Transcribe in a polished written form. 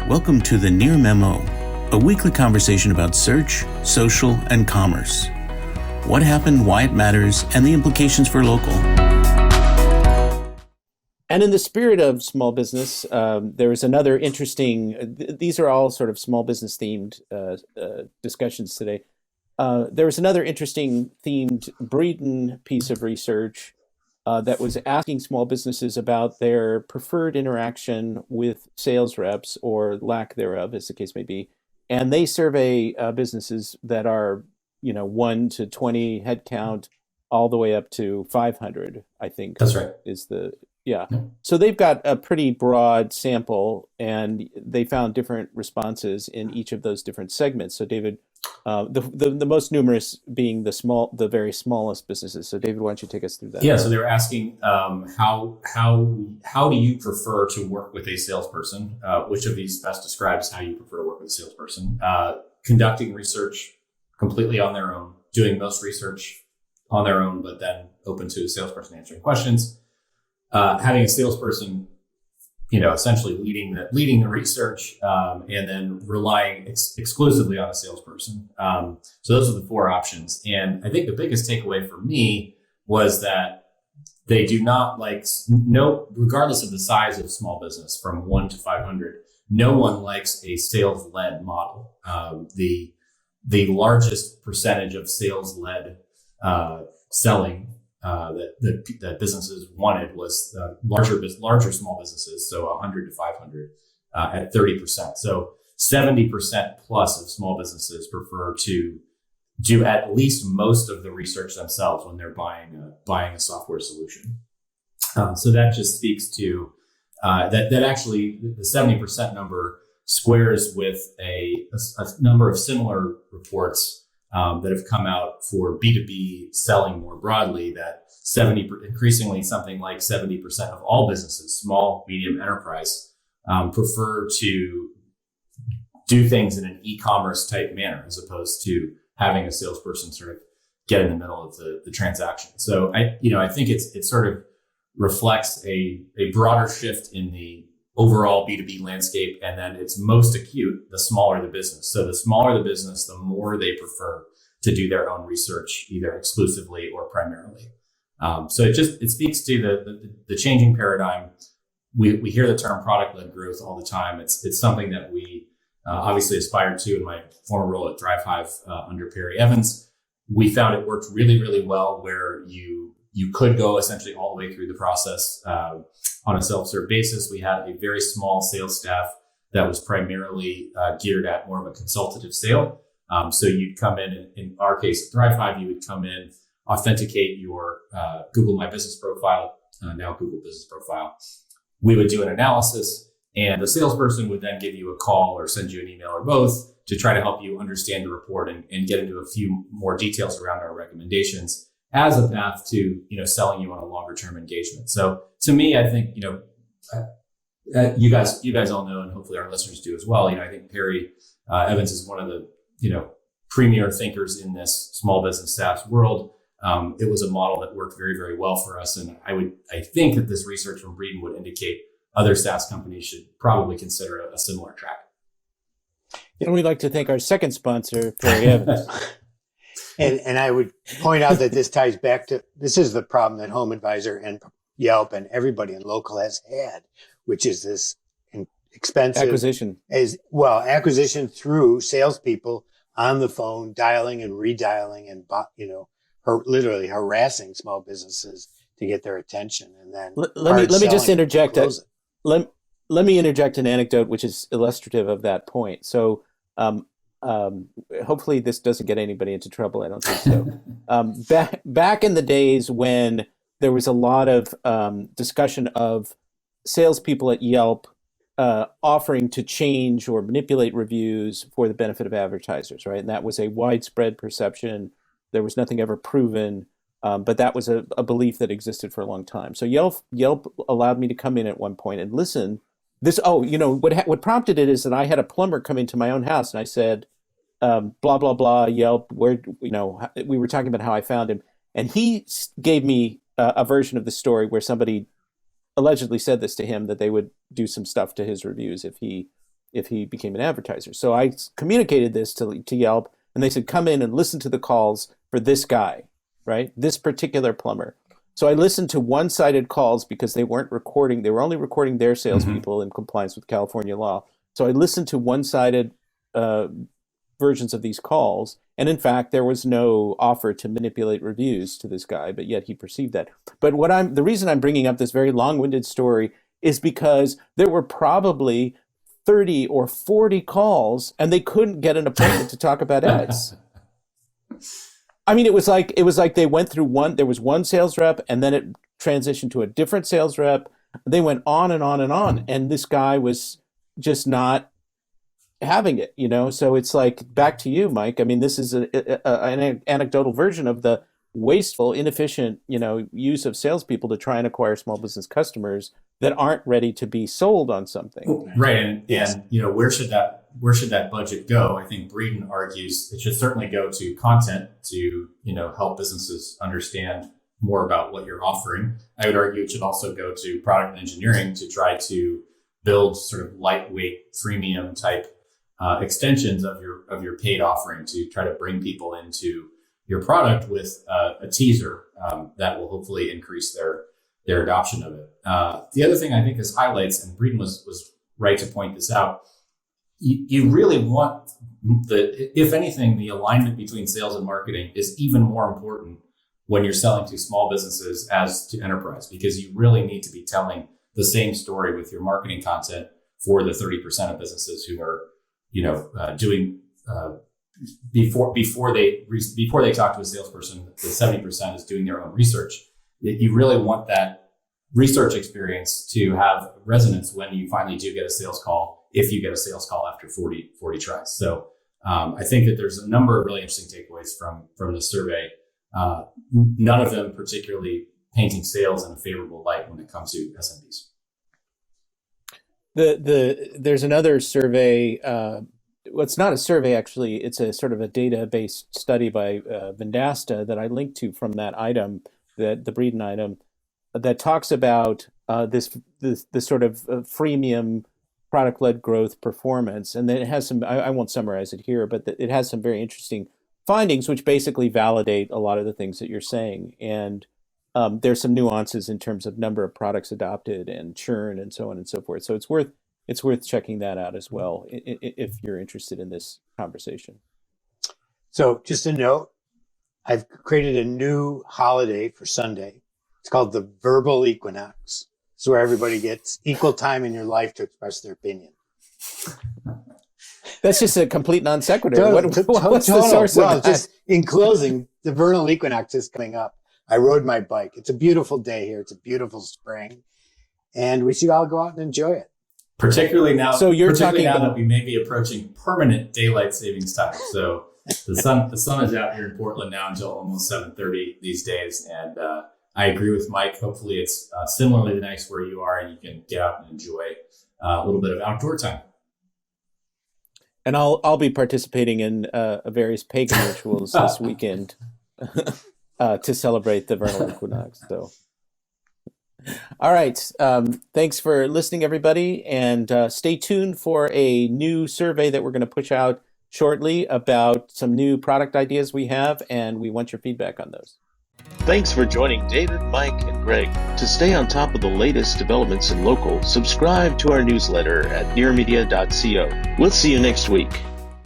Welcome to the Near Memo, a weekly conversation about search, social, and commerce. What happened, why it matters, and the implications for local. And in the spirit of small business, there is another interesting, these are all sort of small business themed discussions today. There was another interesting themed Breeden piece of research that was asking small businesses about their preferred interaction with sales reps, or lack thereof, as the case may be. And they survey businesses that are, 1 to 20 headcount, all the way up to 500, I think. That's right. Yeah. So they've got a pretty broad sample, and they found different responses in each of those different segments. So David, the most numerous being the very smallest businesses. So David, why don't you take us through that? Yeah. So they were asking how do you prefer to work with a salesperson? Which of these best describes how you prefer to work with a salesperson? Conducting research completely on their own, doing most research on their own, but then open to a salesperson answering questions. Having a salesperson, essentially leading the research, and then relying exclusively on a salesperson. So those are the four options. And I think the biggest takeaway for me was that they do not regardless of the size of small business, from 1 to 500, no one likes a sales-led model. The largest percentage of sales-led selling that businesses wanted was larger small businesses, so 100 to 500 at 30%. So 70% plus of small businesses prefer to do at least most of the research themselves when they're buying a software solution. So that just speaks to that actually the 70% number squares with a number of similar reports that have come out for B2B selling more broadly, that increasingly something like 70% of all businesses, small, medium enterprise, prefer to do things in an e-commerce type manner, as opposed to having a salesperson sort of get in the middle of the transaction. So I think it sort of reflects a broader shift in the overall B2B landscape, and then it's most acute the smaller the business. So the smaller the business, the more they prefer to do their own research, either exclusively or primarily. So it speaks to the changing paradigm. We hear the term product-led growth all the time. It's something that we obviously aspired to in my former role at ThriveHive under Perry Evans. We found it worked really, really well, where you could go essentially all the way through the process on a self-serve basis. We had a very small sales staff that was primarily geared at more of a consultative sale. So you'd come in our case at ThriveHive, you would come in, authenticate your Google My Business profile, now Google Business Profile. We would do an analysis, and the salesperson would then give you a call or send you an email or both to try to help you understand the report and get into a few more details around our recommendations as a path to, selling you on a longer term engagement. So to me, I think, you guys all know, and hopefully our listeners do as well. I think Perry Evans is one of the, premier thinkers in this small business SaaS world. It was a model that worked very, very well for us. And I think that this research from Breeden would indicate other SaaS companies should probably consider a similar track. And we'd like to thank our second sponsor, Perry Evans. And I would point out that this ties back to, this is the problem that HomeAdvisor and Yelp and everybody in local has had, which is this expensive acquisition through salespeople on the phone, dialing and redialing and, literally harassing small businesses to get their attention. And then let me just interject. Let me interject an anecdote which is illustrative of that point. So, hopefully this doesn't get anybody into trouble. I don't think so. Back in the days when there was a lot of discussion of salespeople at Yelp offering to change or manipulate reviews for the benefit of advertisers, right? And that was a widespread perception. There was nothing ever proven, but that was a belief that existed for a long time. So Yelp allowed me to come in at one point and listen. What prompted it is that I had a plumber come into my own house, and I said, blah, blah, blah, Yelp, we were talking about how I found him. And he gave me a version of the story where somebody allegedly said this to him, that they would do some stuff to his reviews if he if he became an advertiser. So I communicated this to Yelp, and they said, come in and listen to the calls for this guy, right? This particular plumber. So I listened to one-sided calls because they weren't recording. They were only recording their salespeople in compliance with California law. So I listened to one-sided versions of these calls. And in fact, there was no offer to manipulate reviews to this guy, but yet he perceived that. But the reason I'm bringing up this very long-winded story is because there were probably 30 or 40 calls and they couldn't get an appointment to talk about ads. I mean, it was like they went through there was one sales rep and then it transitioned to a different sales rep. They went on and on and on. And this guy was just not having it, So it's like, back to you, Mike. I mean, this is an anecdotal version of the wasteful, inefficient, use of salespeople to try and acquire small business customers that aren't ready to be sold on something. Right. And where should that budget go? I think Breeden argues it should certainly go to content to, help businesses understand more about what you're offering. I would argue it should also go to product and engineering to try to build sort of lightweight freemium type extensions of your paid offering to try to bring people into your product with a teaser that will hopefully increase their adoption of it. The other thing I think this highlights, and Breeden was right to point this out, you really want if anything, the alignment between sales and marketing is even more important when you're selling to small businesses as to enterprise, because you really need to be telling the same story with your marketing content for the 30% of businesses who are doing before they talk to a salesperson, the 70% is doing their own research. You really want that research experience to have resonance when you finally do get a sales call, if you get a sales call after 40 tries. So I think that there's a number of really interesting takeaways from the survey. None of them particularly painting sales in a favorable light when it comes to SMBs. There's another survey. Well, it's not a survey, actually. It's a sort of a data-based study by Vendasta that I linked to from that item, the Breeden item, that talks about this sort of freemium product-led growth performance. And then it has some, I won't summarize it here, but it has some very interesting findings, which basically validate a lot of the things that you're saying. And there's some nuances in terms of number of products adopted and churn and so on and so forth. So it's worth checking that out as well if you're interested in this conversation. So just a note, I've created a new holiday for Sunday. It's called the verbal equinox. It's where everybody gets equal time in your life to express their opinion. That's just a complete non sequitur. What's the source of that? Just in closing, the vernal equinox is coming up. I rode my bike. It's a beautiful day here. It's a beautiful spring. And we should all go out and enjoy it. Particularly now, so you're talking now about that we may be approaching permanent daylight savings time. So the sun is out here in Portland now until almost 7:30 these days. And I agree with Mike. Hopefully it's similarly nice where you are and you can get out and enjoy a little bit of outdoor time. And I'll be participating in various pagan rituals this weekend to celebrate the vernal equinox. So, all right. Thanks for listening, everybody, and stay tuned for a new survey that we're going to push out shortly about some new product ideas we have, and we want your feedback on those. Thanks for joining David, Mike, and Greg. To stay on top of the latest developments in local, subscribe to our newsletter at nearmedia.co. We'll see you next week.